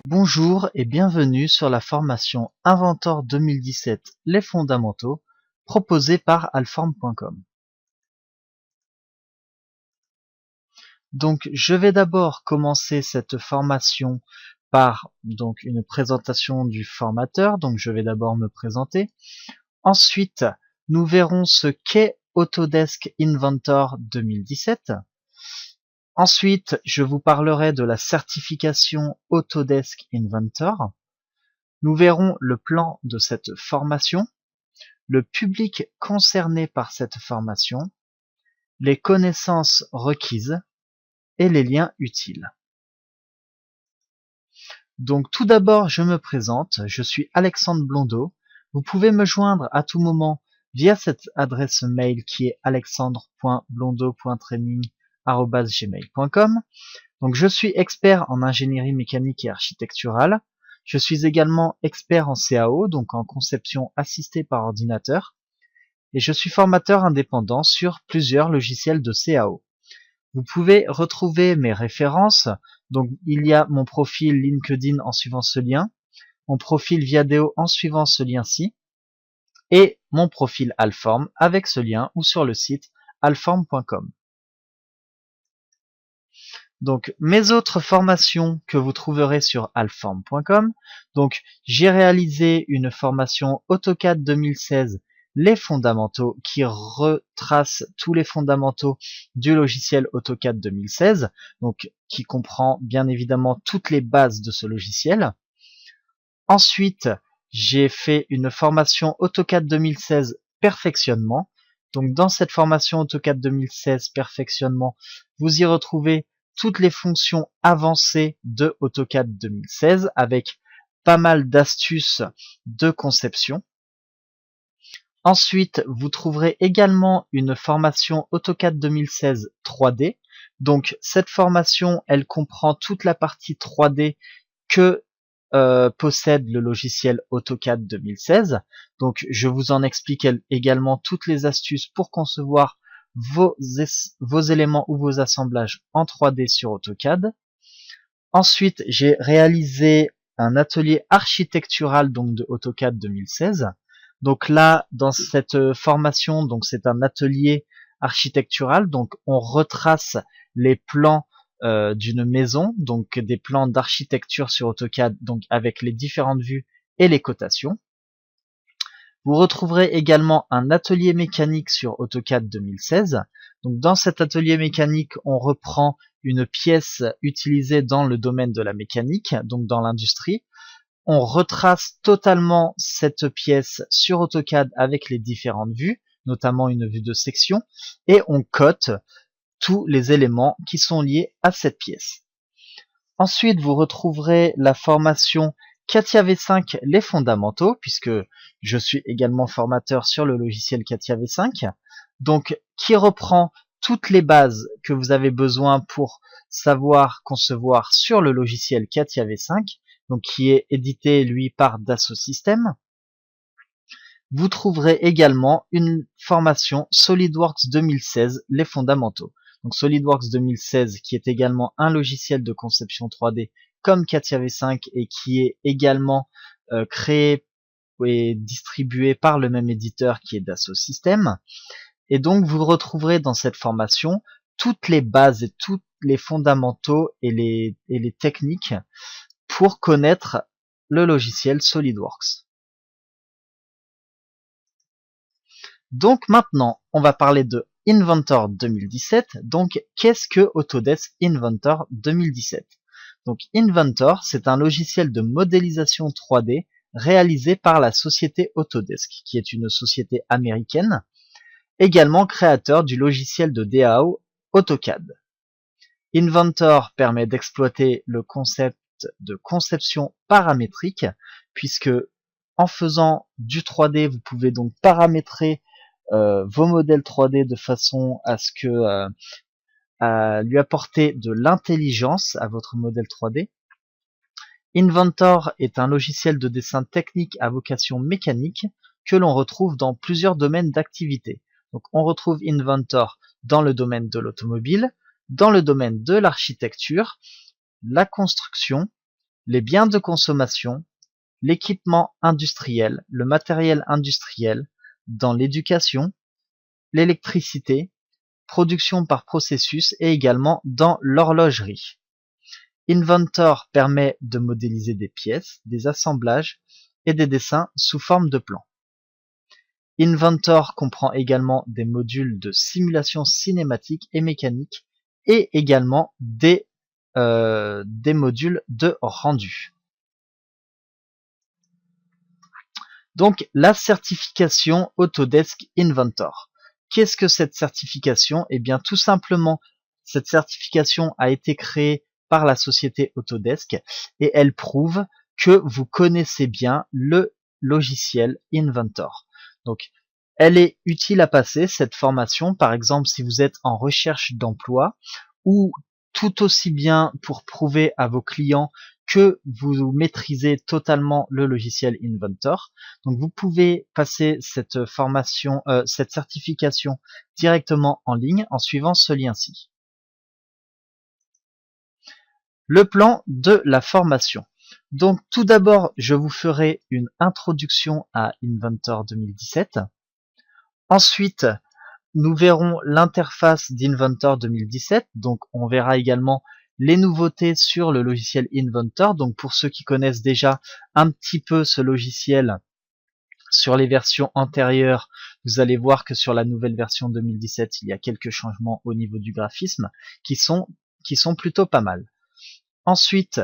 Bonjour et bienvenue sur la formation Inventor 2017 Les fondamentaux proposée par Alform.com. Donc je vais d'abord commencer cette formation par une présentation du formateur, donc je vais d'abord me présenter. Ensuite, nous verrons ce qu'est Autodesk Inventor 2017. Ensuite, je vous parlerai de la certification Autodesk Inventor. Nous verrons le plan de cette formation, le public concerné par cette formation, les connaissances requises et les liens utiles. Donc tout d'abord, je me présente, je suis Alexandre Blondeau. Vous pouvez me joindre à tout moment via cette adresse mail qui est alexandre.blondeau.training@gmail.com. Donc je suis expert en ingénierie mécanique et architecturale. Je suis également expert en CAO, donc en conception assistée par ordinateur. Et je suis formateur indépendant sur plusieurs logiciels de CAO. Vous pouvez retrouver mes références. Donc il y a mon profil LinkedIn en suivant ce lien, mon profil Viadeo en suivant ce lien-ci, et mon profil Alform avec ce lien ou sur le site alform.com. Donc mes autres formations que vous trouverez sur alform.com. Donc j'ai réalisé une formation AutoCAD 2016 les fondamentaux qui retrace tous les fondamentaux du logiciel AutoCAD 2016, donc qui comprend bien évidemment toutes les bases de ce logiciel. Ensuite, j'ai fait une formation AutoCAD 2016 perfectionnement. Donc dans cette formation AutoCAD 2016 perfectionnement, vous y retrouvez toutes les fonctions avancées de AutoCAD 2016 avec pas mal d'astuces de conception. Ensuite, vous trouverez également une formation AutoCAD 2016 3D. Donc cette formation, elle comprend toute la partie 3D que possède le logiciel AutoCAD 2016. Donc je vous en explique également toutes les astuces pour concevoir vos éléments ou vos assemblages en 3D sur AutoCAD. Ensuite, j'ai réalisé un atelier architectural donc de AutoCAD 2016. Donc là, dans cette formation, donc c'est un atelier architectural. Donc on retrace les plans d'une maison, donc des plans d'architecture sur AutoCAD, donc avec les différentes vues et les cotations. Vous retrouverez également un atelier mécanique sur AutoCAD 2016. Donc dans cet atelier mécanique, on reprend une pièce utilisée dans le domaine de la mécanique, donc dans l'industrie. On retrace totalement cette pièce sur AutoCAD avec les différentes vues, notamment une vue de section, et on cote tous les éléments qui sont liés à cette pièce. Ensuite, vous retrouverez la formation CATIA V5 les fondamentaux, puisque je suis également formateur sur le logiciel CATIA V5, donc qui reprend toutes les bases que vous avez besoin pour savoir concevoir sur le logiciel CATIA V5, donc qui est édité lui par Dassault Systèmes. Vous trouverez également une formation SolidWorks 2016 les fondamentaux. Donc SolidWorks 2016 qui est également un logiciel de conception 3D comme CATIA V5 et qui est également créé et distribué par le même éditeur qui est Dassault Systèmes. Et donc vous retrouverez dans cette formation toutes les bases et tous les fondamentaux et les techniques pour connaître le logiciel SolidWorks. Donc maintenant, on va parler de Inventor 2017. Donc qu'est-ce que Autodesk Inventor 2017? Donc Inventor, c'est un logiciel de modélisation 3D réalisé par la société Autodesk, qui est une société américaine, également créateur du logiciel de DAO AutoCAD. Inventor permet d'exploiter le concept de conception paramétrique, puisque en faisant du 3D, vous pouvez donc paramétrer vos modèles 3D de façon à ce que à lui apporter de l'intelligence à votre modèle 3D. Inventor est un logiciel de dessin technique à vocation mécanique que l'on retrouve dans plusieurs domaines d'activité. Donc on retrouve Inventor dans le domaine de l'automobile, dans le domaine de l'architecture, la construction, les biens de consommation, l'équipement industriel, le matériel industriel, dans l'éducation, l'électricité, production par processus et également dans l'horlogerie. Inventor permet de modéliser des pièces, des assemblages et des dessins sous forme de plans. Inventor comprend également des modules de simulation cinématique et mécanique et également des modules de rendu. Donc la certification Autodesk Inventor. Qu'est-ce que cette certification? Eh bien tout simplement, cette certification a été créée par la société Autodesk et elle prouve que vous connaissez bien le logiciel Inventor. Donc elle est utile à passer, cette formation, par exemple si vous êtes en recherche d'emploi ou tout aussi bien pour prouver à vos clients que vous maîtrisez totalement le logiciel Inventor. Donc vous pouvez passer cette formation, cette certification directement en ligne en suivant ce lien-ci. Le plan de la formation. Donc tout d'abord, je vous ferai une introduction à Inventor 2017. Ensuite, nous verrons l'interface d'Inventor 2017. Donc on verra également les nouveautés sur le logiciel Inventor. Donc pour ceux qui connaissent déjà un petit peu ce logiciel sur les versions antérieures, vous allez voir que sur la nouvelle version 2017, il y a quelques changements au niveau du graphisme qui sont plutôt pas mal. Ensuite,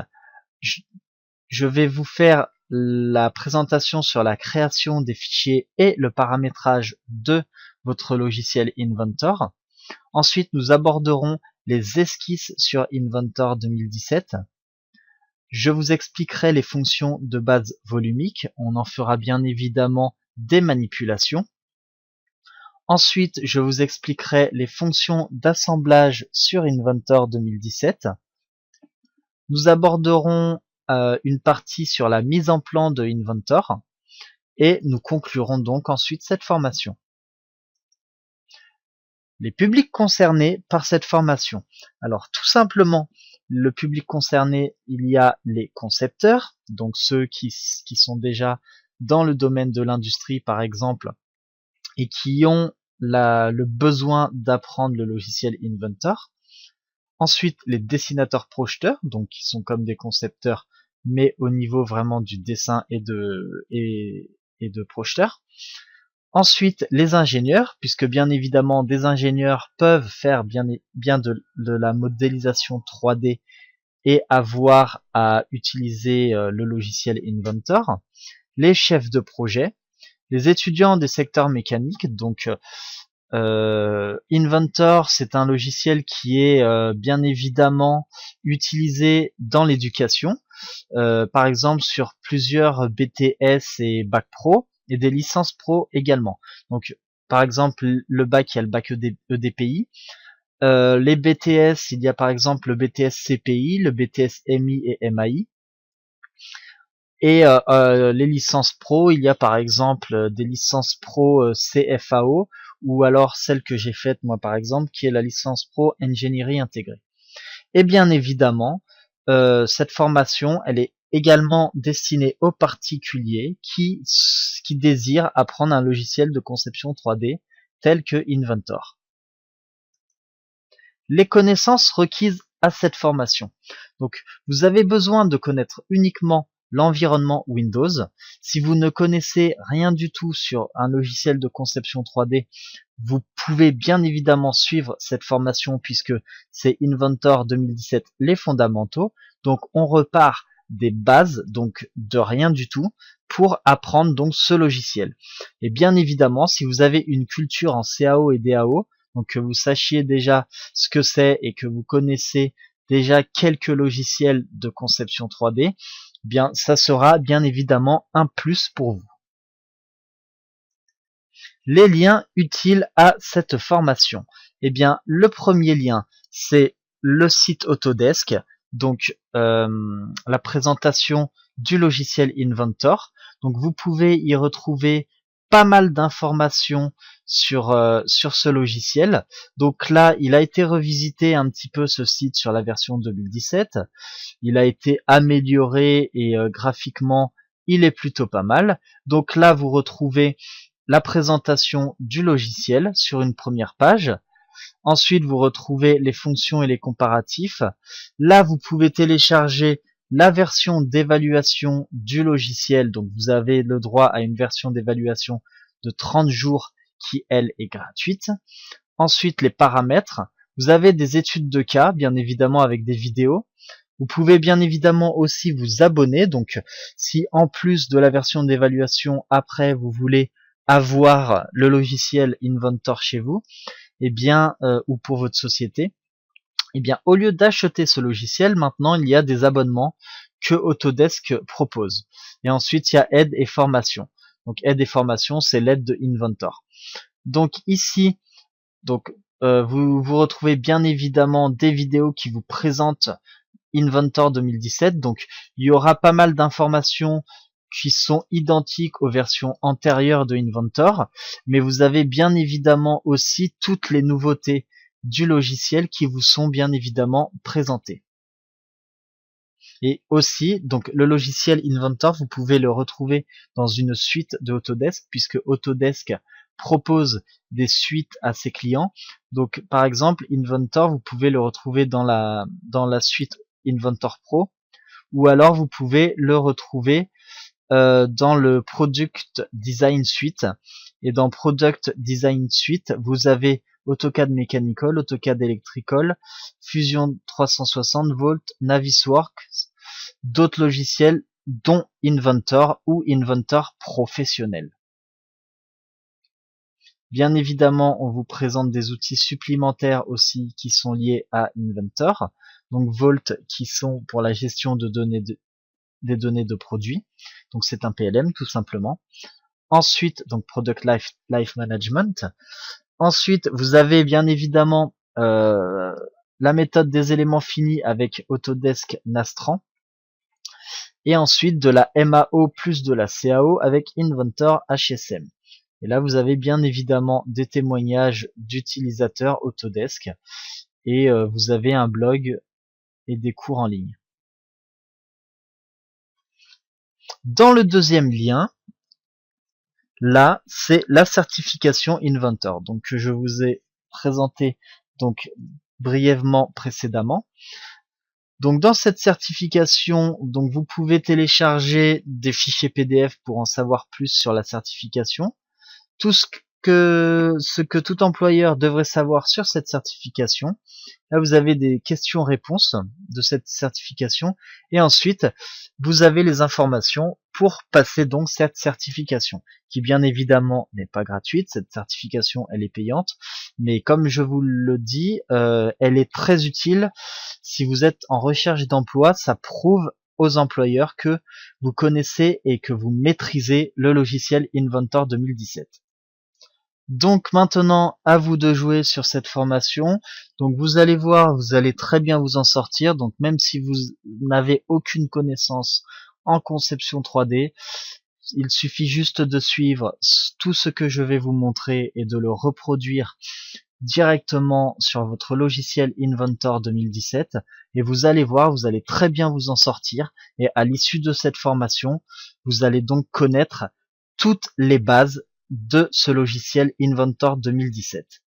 je vais vous faire la présentation sur la création des fichiers et le paramétrage de votre logiciel Inventor. Ensuite, nous aborderons les esquisses sur Inventor 2017. Je vous expliquerai les fonctions de base volumique. On en fera bien évidemment des manipulations. Ensuite, je vous expliquerai les fonctions d'assemblage sur Inventor 2017. Nous aborderons une partie sur la mise en plan de Inventor et nous conclurons donc ensuite cette formation. Les publics concernés par cette formation. Alors tout simplement, le public concerné, il y a les concepteurs, donc ceux qui sont déjà dans le domaine de l'industrie par exemple et qui ont le besoin d'apprendre le logiciel Inventor. Ensuite, les dessinateurs projeteurs, donc qui sont comme des concepteurs mais au niveau vraiment du dessin et de projeteur. Ensuite, les ingénieurs, puisque bien évidemment des ingénieurs peuvent faire bien de la modélisation 3D et avoir à utiliser le logiciel Inventor. Les chefs de projet, les étudiants des secteurs mécaniques, donc Inventor, c'est un logiciel qui est bien évidemment utilisé dans l'éducation, par exemple sur plusieurs BTS et Bac Pro, et des licences pro également. Donc, par exemple, le bac, il y a le bac EDPI. Les BTS, il y a par exemple le BTS CPI, le BTS MI et MAI. Et les licences pro, il y a par exemple des licences pro CFAO, ou alors celle que j'ai faite moi par exemple, qui est la licence pro ingénierie intégrée. Et bien évidemment, cette formation, elle est également destinée aux particuliers qui désirent apprendre un logiciel de conception 3D tel que Inventor. Les connaissances requises à cette formation. Donc, vous avez besoin de connaître uniquement l'environnement Windows. Si vous ne connaissez rien du tout sur un logiciel de conception 3D, vous pouvez bien évidemment suivre cette formation puisque c'est Inventor 2017 les fondamentaux. Donc on repart des bases, donc de rien du tout, pour apprendre donc ce logiciel. Et bien évidemment, si vous avez une culture en CAO et DAO, donc que vous sachiez déjà ce que c'est et que vous connaissez déjà quelques logiciels de conception 3D, bien ça sera bien évidemment un plus pour vous. Les liens utiles à cette formation. Eh bien, le premier lien, c'est le site Autodesk, donc la présentation du logiciel Inventor. Donc vous pouvez y retrouver pas mal d'informations sur ce logiciel. Donc là, il a été revisité un petit peu ce site sur la version 2017. Il a été amélioré et graphiquement, il est plutôt pas mal. Donc là, vous retrouvez la présentation du logiciel sur une première page. Ensuite, vous retrouvez les fonctions et les comparatifs. Là, vous pouvez télécharger la version d'évaluation du logiciel. Donc, vous avez le droit à une version d'évaluation de 30 jours qui, elle, est gratuite. Ensuite, les paramètres. Vous avez des études de cas, bien évidemment, avec des vidéos. Vous pouvez bien évidemment aussi vous abonner. Donc, si en plus de la version d'évaluation, après, vous voulez avoir le logiciel Inventor chez vous, eh bien, ou pour votre société, eh bien, au lieu d'acheter ce logiciel, maintenant, il y a des abonnements que Autodesk propose. Et ensuite, il y a aide et formation. Donc, aide et formation, c'est l'aide de Inventor. Donc, ici, vous retrouvez bien évidemment des vidéos qui vous présentent Inventor 2017. Donc, il y aura pas mal d'informations qui sont identiques aux versions antérieures de Inventor, mais vous avez bien évidemment aussi toutes les nouveautés du logiciel qui vous sont bien évidemment présentées. Et aussi, donc le logiciel Inventor, vous pouvez le retrouver dans une suite de Autodesk, puisque Autodesk propose des suites à ses clients. Donc, par exemple, Inventor, vous pouvez le retrouver dans la suite Inventor Pro, ou alors vous pouvez le retrouver dans le Product Design Suite. Et dans Product Design Suite, vous avez AutoCAD Mechanical, AutoCAD Electrical, Fusion 360, Volt, Navisworks, d'autres logiciels dont Inventor ou Inventor Professionnel. Bien évidemment, on vous présente des outils supplémentaires aussi qui sont liés à Inventor. Donc Volt qui sont pour la gestion de données des données de produits. Donc c'est un PLM tout simplement. Ensuite, donc Product Life Management. Ensuite, vous avez bien évidemment la méthode des éléments finis avec Autodesk Nastran. Et ensuite de la MAO plus de la CAO avec Inventor HSM. Et là, vous avez bien évidemment des témoignages d'utilisateurs Autodesk. Et vous avez un blog et des cours en ligne. Dans le deuxième lien, là, c'est la certification Inventor, donc que je vous ai présenté donc brièvement précédemment. Donc dans cette certification, donc vous pouvez télécharger des fichiers PDF pour en savoir plus sur la certification. Tout ce que tout employeur devrait savoir sur cette certification. Là, vous avez des questions-réponses de cette certification. Et ensuite, vous avez les informations pour passer donc cette certification, qui bien évidemment n'est pas gratuite. Cette certification, elle est payante. Mais comme je vous le dis, elle est très utile si vous êtes en recherche d'emploi. Ça prouve aux employeurs que vous connaissez et que vous maîtrisez le logiciel Inventor 2017. Donc maintenant, à vous de jouer sur cette formation. Donc vous allez voir, vous allez très bien vous en sortir. Donc même si vous n'avez aucune connaissance en conception 3D, il suffit juste de suivre tout ce que je vais vous montrer et de le reproduire directement sur votre logiciel Inventor 2017. Et vous allez voir, vous allez très bien vous en sortir. Et à l'issue de cette formation, vous allez donc connaître toutes les bases de ce logiciel Inventor 2017.